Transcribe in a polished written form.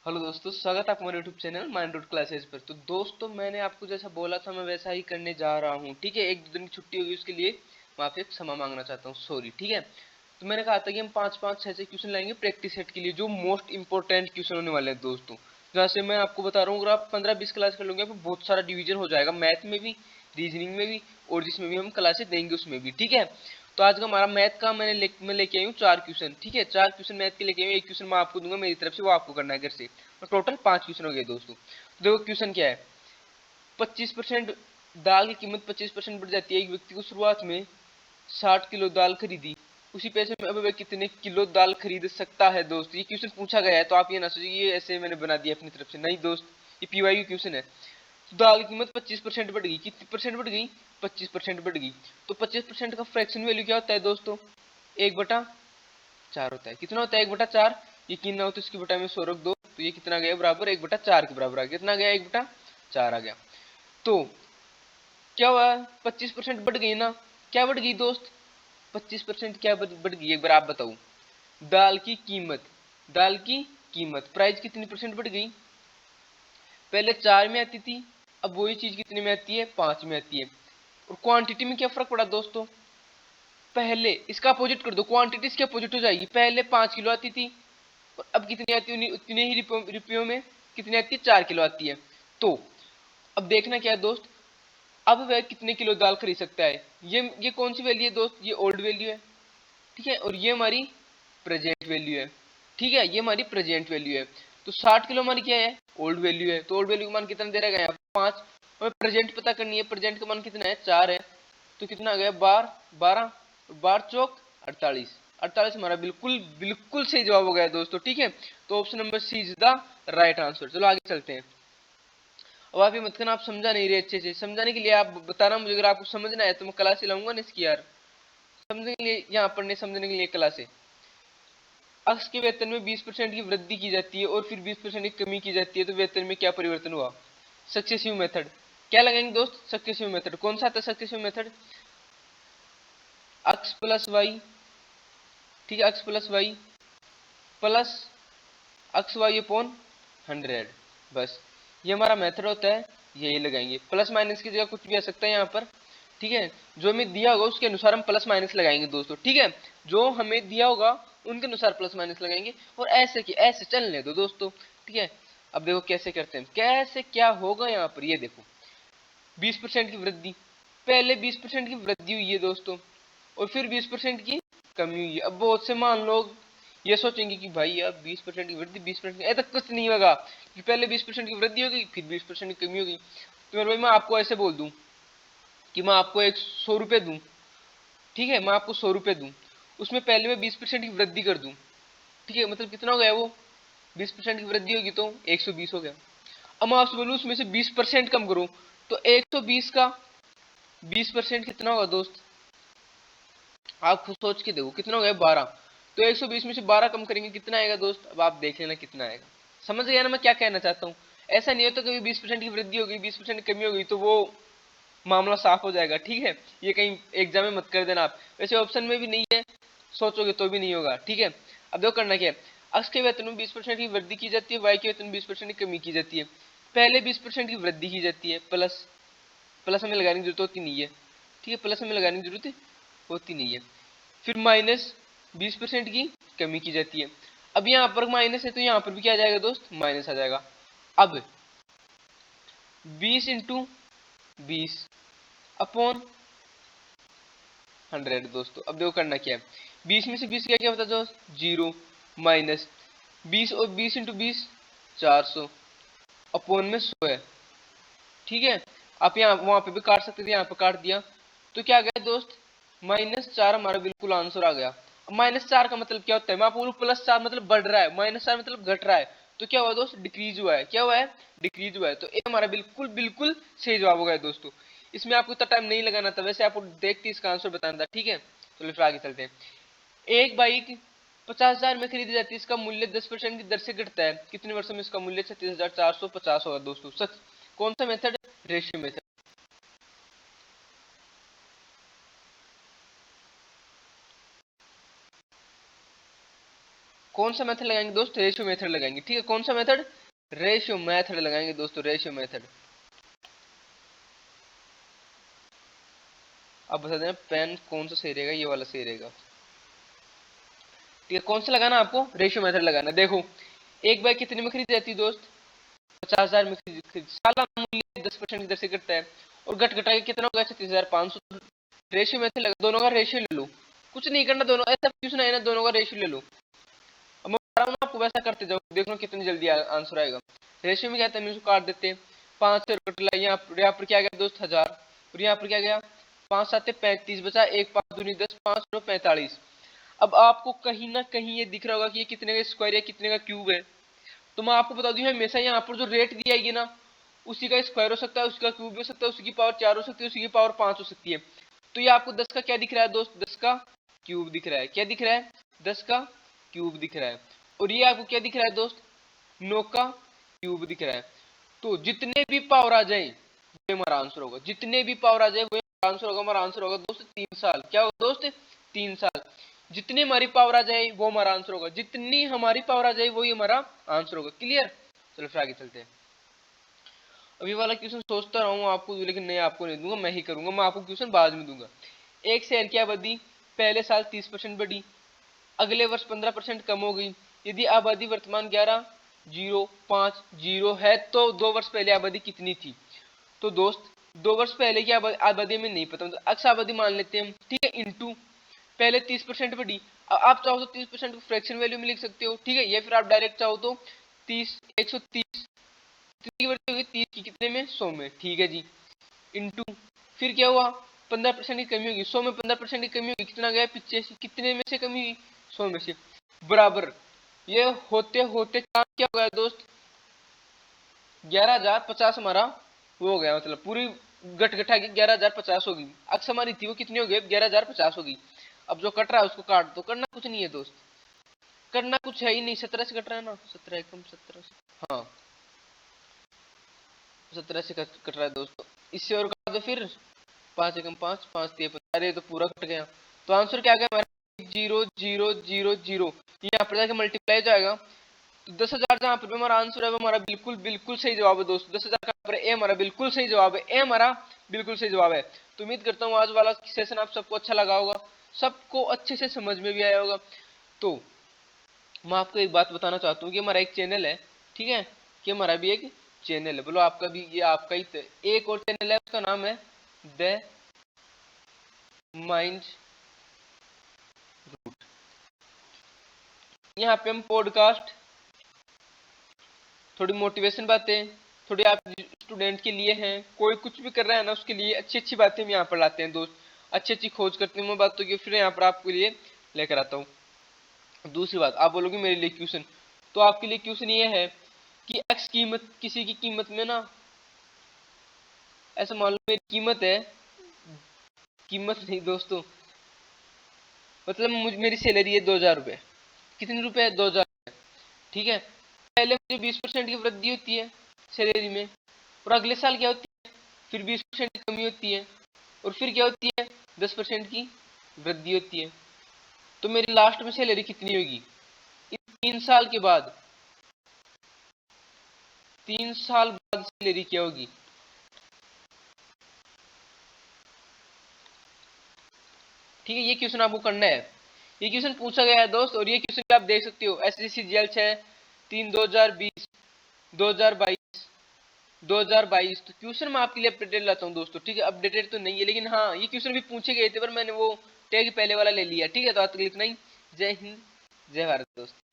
Hello दोस्तों, स्वागत है आपका हमारे YouTube channel Mind Root Classes पर। तो दोस्तों, मैंने आपको जैसा बोला था मैं वैसा ही करने जा रहा हूँ। ठीक है, एक दो दिन की छुट्टी होगी, उसके लिए मैं आपसे क्षमा मांगना चाहता हूँ, सॉरी। ठीक है, तो मैंने कहा था कि हम 5-5 6 क्वेश्चन लाएंगे प्रैक्टिस सेट के लिए, जो मोस्ट इंपॉर्टेंट क्वेश्चन होने वाले हैं दोस्तों। जहाँ से मैं आपको बता रहा हूँ, अगर आप 15-20 क्लास कर लोगे आपको बहुत सारा डिवीजन हो जाएगा, मैथ में भी, रीजनिंग में भी, और जिसमें भी हम क्लासेस देंगे उसमें भी। ठीक है, तो आज का हमारा मैथ का मैं लेके आई हूँ 4 क्वेश्चन। ठीक है, 4 क्वेश्चन मैथ के लेके आई हूँ। एक क्वेश्चन मैं आपको दूंगा मेरी तरफ से, वो आपको करना है घर से। तो टोटल 5 क्वेश्चन हो गए दोस्तों। तो देखो क्वेश्चन क्या है। 25% दाल की कीमत 25% बढ़ जाती है। एक व्यक्ति को शुरुआत में 60 किलो दाल खरीदी, उसी पैसे में अब वह कितने किलो दाल खरीद सकता है। दोस्त, ये क्वेश्चन पूछा गया है, तो आप ये ना सोचिए ये ऐसे मैंने बना दिया अपनी तरफ से, नहीं दोस्त, ये पीवाईक्यू क्वेश्चन है। तो दाल की कीमत 25% बढ़ गई। कितनी परसेंट बढ़ गई? 25% बढ़ गई। तो 25% का फ्रैक्शन वैल्यू क्या होता है दोस्तों? 1/4 होता है। कितना होता है? 1/4। यकीन ना हो तो इसकी बटा में 100 रख दो, तो ये कितना गया बराबर? 1/4 के बराबर आ गया। कितना गया? 1/4 आ गया। तो क्या हुआ? 25% बढ़ गई ना। क्या बढ़ गई दोस्त? 25% क्या बढ़ गई, एक बार आप बताओ। दाल की कीमत, दाल की कीमत प्राइस कितनी परसेंट बढ़ गई? पहले 4 में आती थी, अब वही चीज कितने में आती है? 5 में आती है। और क्वांटिटी में क्या फर्क पड़ा दोस्तों? पहले इसका अपोजिट कर दो, क्वांटिटी इसके अपोजिट हो जाएगी। पहले 5 किलो आती थी और अब कितनी आती है? उतने ही रुपयों में कितनी आती है? 4 किलो आती है। तो अब देखना क्या है दोस्त, अब वह कितने किलो दाल खरीद सकता है। ये कौन सी वैल्यू है दोस्त? ये ओल्ड वैल्यू है। ठीक है, और ये हमारी प्रेजेंट वैल्यू है। ठीक है, ये हमारी प्रेजेंट वैल्यू है। तो 60 किलो हमारी क्या है? ओल्ड वैल्यू है। तो ओल्ड वैल्यू का मान कितना दे रहा है? 5। हमें प्रेजेंट पता करनी है, प्रेजेंट का मान कितना है? 4 है। तो कितना आ गया? 12, 12 चौक 48। 48 हमारा बिल्कुल बिल्कुल सही जवाब हो गया दोस्तों। ठीक है, तो option number C is the right answer. चलो आगे चलते हैं। अब आप ये मत करना आप समझा नहीं रहे अच्छे से। समझाने के लिए आप बताना मुझे, अगर आपको समझना है तो मैं क्लास ही लाऊंगा ना इसकी यार। समझने के लिए, यहाँ पढ़ने समझने के लिए क्लास है। अक्ष के वेतन में 20% की वृद्धि की जाती है और फिर 20% की कमी की जाती है, तो वेतन में क्या परिवर्तन हुआ? Successive method. क्या लगाएंगे दोस्त? Successive method. कौन सा आता है सक्सेसिव मेथड? अक्ष प्लस वाई। ठीक है, अक्ष प्लस वाई प्लस अक्ष वाई अपॉन 100। बस ये हमारा मेथड होता है, यही लगाएंगे। प्लस माइनस की जगह कुछ भी आ सकता है यहाँ पर। ठीक है, जो हमें दिया होगा उसके अनुसार हम प्लस माइनस लगाएंगे दोस्तों। ठीक है, जो हमें दिया होगा उनके अनुसार प्लस माइनस लगाएंगे, और ऐसे की ऐसे चलने दो दोस्तों। ठीक है, अब देखो कैसे करते हैं, कैसे क्या होगा यहाँ पर। ये देखो 20% की वृद्धि, पहले 20% की वृद्धि हुई है दोस्तों, और फिर 20% की कमी हुई है। अब बहुत से मान लोग ये सोचेंगे कि भाई यार 20% की वृद्धि 20% ऐसा कुछ नहीं होगा कि पहले 20% की वृद्धि होगी फिर 20% की कमी होगी। तो मेरे भाई मैं आपको ऐसे बोल दूं कि मैं आपको 100 रुपये दूं। ठीक है, मैं आपको 100 रुपये दूं, उसमें पहले मैं 20% की वृद्धि कर दूं। ठीक है, मतलब कितना हो गया वो? 20% की वृद्धि होगी तो 120 हो गया। अब मैं आपसे बोलूं उसमें से 20% कम करूं, तो 120 का 20% कितना होगा दोस्त? आप खुद सोच के देखो कितना हो गया? 12। तो 120 में से 12 कम करेंगे, कितना आएगा दोस्त? अब आप देख लेना कितना आएगा। समझ गया ना मैं क्या कहना चाहता हूँ? ऐसा नहीं होता कभी 20% की वृद्धि होगी 20% की कमी होगी तो वो मामला साफ हो जाएगा। ठीक है, ये कहीं एग्जाम में मत कर देना आप। वैसे ऑप्शन में भी नहीं है, सोचोगे तो भी नहीं होगा। ठीक है, अब देखो करना क्या है। अक्ष के वेतन में 20% की वृद्धि की जाती है, वाई के वेतन में 20% की कमी की जाती है। पहले 20% की वृद्धि की जाती है, प्लस, प्लस हमें लगाने की जरूरत होती नहीं है। ठीक है, प्लस हमें लगाने की जरूरत होती नहीं है। फिर माइनस 20% की कमी की जाती है। अब यहाँ पर माइनस है तो यहाँ पर भी क्या आ जाएगा दोस्त? माइनस आ जाएगा। अब 20 इंटू 20 अपॉन 100 दोस्तों। अब देखो करना क्या है, 20 में से 20 क्या क्या होता है दोस्त? 0 माइनस 20, और 20 इंटू 20 400 अपॉन में 100 है। ठीक है, आप यहाँ वहां पे भी काट सकते थे, यहाँ पे काट दिया तो क्या आ गया दोस्त? -4 हमारा बिल्कुल आंसर आ गया। अब -4 का मतलब क्या होता है? मैं आपको बोलूं +4 मतलब बढ़ रहा है, -4 मतलब घट रहा है। तो क्या हुआ दोस्त? डिक्रीज हुआ है। क्या हुआ है? डिक्रीज हुआ है। तो ए हमारा बिल्कुल बिल्कुल सही जवाब हो गया दोस्तों। इसमें आपको इतना टाइम नहीं लगाना था, वैसे आपको देख के इसका आंसर बताना था। ठीक है, चलो फिर आगे चलते हैं। एक बाइक 50,000 में खरीदी जाती है, इसका मूल्य 10% की दर से घटता है, कितने वर्षों में इसका मूल्य 36,450 होगा दोस्तों? सच कौन सा मेथड? Ratio method. कौन सा मेथड लगाएंगे दोस्त? रेशियो मेथड लगाएंगे। ठीक है, कौन सा मेथड? रेशियो मेथड लगाएंगे दोस्तों, रेशियो मेथड। अब बता देना पेन कौन सा सही रहेगा, ये वाला सही रहेगा। ठीक है, कौन सा लगाना आपको? रेशियो मेथड लगाना। देखो एक बाइक कितने में खरीदी जाती है दोस्त? 50,000 में खरीद। सालाना मूल्य 10% की दर से घटता है और घट घटा के कितना होगा? 36,500। रेशियो मेथड लगा, दोनों का रेशियो ले लो, कुछ नहीं करना, दोनों ऐसा क्वेश्चन है ना, दोनों का रेशियो ले लो। अब मैं बता रहा हूँ आपको, वैसा करते जाओ, देखो कितनी जल्दी आंसर आएगा। रेशियो में क्या था, हम काट देते हैं, 5 से कट ला, यहाँ पर क्या गया दोस्त? 1000, और यहाँ पर क्या गया? 5 7 35 बचा, 1 5 दूनी 10, 5 9 45। अब आपको कहीं ना कहीं ये दिख रहा होगा कि ये कितने का स्क्वायर है, कितने का क्यूब है। तो मैं आपको बता दूं, हमेशा यहाँ पर जो रेट दिया है ना, उसी का स्क्वायर हो सकता है, उसका क्यूब हो सकता है, उसी की पावर 4 हो सकती है, उसी की पावर 5 हो सकती है। तो ये आपको 10 का क्या दिख रहा है दोस्त? 10 का क्यूब दिख रहा है। क्या दिख रहा है? 10 का क्यूब दिख रहा है। और ये आपको क्या दिख रहा है दोस्त? 9 का क्यूब दिख रहा है। तो जितने भी पावर आ जाए वो हमारा आंसर होगा, जितने भी पावर आ जाए वो आंसर होगा। हमारा आंसर होगा दोस्त 3 साल। क्या होगा दोस्त? 3 साल। जितनी हमारी पावर आ जाए वो हमारा आंसर होगा, जितनी हमारी पावर आ जाए वही हमारा आंसर होगा। क्लियर? चलो फिर आगे चलते हैं। अभी वाला क्वेश्चन सोचता रहा हूँ आपको, लेकिन नहीं, आपको नहीं दूंगा, मैं ही करूंगा। मैं आपको क्वेश्चन बाद में दूंगा। एक शेयर की आबादी पहले साल 30% बढ़ी, अगले वर्ष 15% कम हो गई। यदि आबादी वर्तमान 11,050 है तो 2 वर्ष पहले आबादी कितनी थी? तो दोस्त 2 वर्ष पहले की आबादी में नहीं पता, मतलब अक्स आबादी मान लेते हैं हम। ठीक है, इंटू पहले 30% बढ़ी। आप चाहो तो 30% को फ्रैक्शन वैल्यू में लिख सकते हो। ठीक है, या फिर आप डायरेक्ट चाहो तो 30 130 की बढ़ती होगी 30 की कितने में? 100 में। ठीक है जी, इंटू फिर क्या हुआ? 15% की कमी होगी, 100 में 15% की कमी होगी, कितना गया? 85। कितने में से कमी हुई? 100 में से। बराबर ये होते होते क्या हो गया दोस्त? 11,050 हमारा वो हो गया, मतलब पूरी गट गठा के 11,050 होगी। अक्स हमारी थी वो कितनी हो गई? 11,050 होगी। अब जो कट रहा है उसको काट दो, करना कुछ नहीं है दोस्त, करना कुछ है ही नहीं। 17 से कट रहा है ना, 17 एकम 17 से, हाँ 17 से कट रहा है दोस्तों। इससे और काट दो फिर, 5 एकम 5, 5 3 अरे तो पूरा कट गया। तो आंसर क्या गया हमारा? 0,0,0,0। यहाँ पर जाके मल्टीप्लाई जाएगा तो 10,000 जहाँ पर हमारा आंसर है वो हमारा बिल्कुल बिल्कुल सही जवाब है दोस्तों। 10,000 का पर ए हमारा बिल्कुल सही जवाब है, ए हमारा बिल्कुल सही जवाब है। तो उम्मीद करता हूँ आज वाला सेशन आप सबको अच्छा लगा होगा, सबको अच्छे से समझ में भी आया होगा। तो मैं आपको एक बात बताना चाहता हूँ कि हमारा एक चैनल है, ठीक है, कि हमारा भी एक चैनल है, बोलो आपका भी, ये आपका ही एक और चैनल है, उसका नाम है द माइंड रूट। यहाँ पे हम पॉडकास्ट, थोड़ी मोटिवेशन बातें, थोड़ी आप स्टूडेंट के लिए हैं, कोई कुछ भी कर रहा है ना उसके लिए अच्छी अच्छी बातें हम यहाँ पर लाते हैं दोस्त, अच्छी अच्छी खोज करते हैं मैं बातों की, फिर यहाँ पर आपके लिए लेकर आता हूँ। दूसरी बात, आप बोलोगे मेरे लिए क्वेश्चन, तो आपके लिए क्वेश्चन ये है कि एक्स कीमत, किसी की कीमत में ना, ऐसा मान लो मेरी कीमत है, कीमत नहीं दोस्तों, मतलब मेरी सैलरी है 2,000 रुपये। कितने रुपए है? 2,000। ठीक है, पहले मुझे 20% की वृद्धि होती है सैलरी में, और अगले साल क्या होती है? फिर 20% की कमी होती है, और फिर क्या होती है? 10% की वृद्धि होती है। तो मेरी लास्ट में सैलरी कितनी होगी? 3 साल के बाद, 3 साल बाद सैलरी क्या होगी? ठीक है, ये क्वेश्चन आपको करना है, ये क्वेश्चन पूछा गया है दोस्त, और ये क्वेश्चन आप देख सकते हो एसएससी जीएल 6/3 2020 2022 2022। तो क्वेश्चन मैं आपके लिए अपडेटेड लाता हूँ दोस्तों। ठीक है, अपडेटेड तो नहीं है, लेकिन हाँ ये क्वेश्चन भी पूछे गए थे, पर मैंने वो टैग पहले वाला ले लिया। ठीक है, तो आज तक लिखना ही। जय हिंद, जय भारत दोस्तों।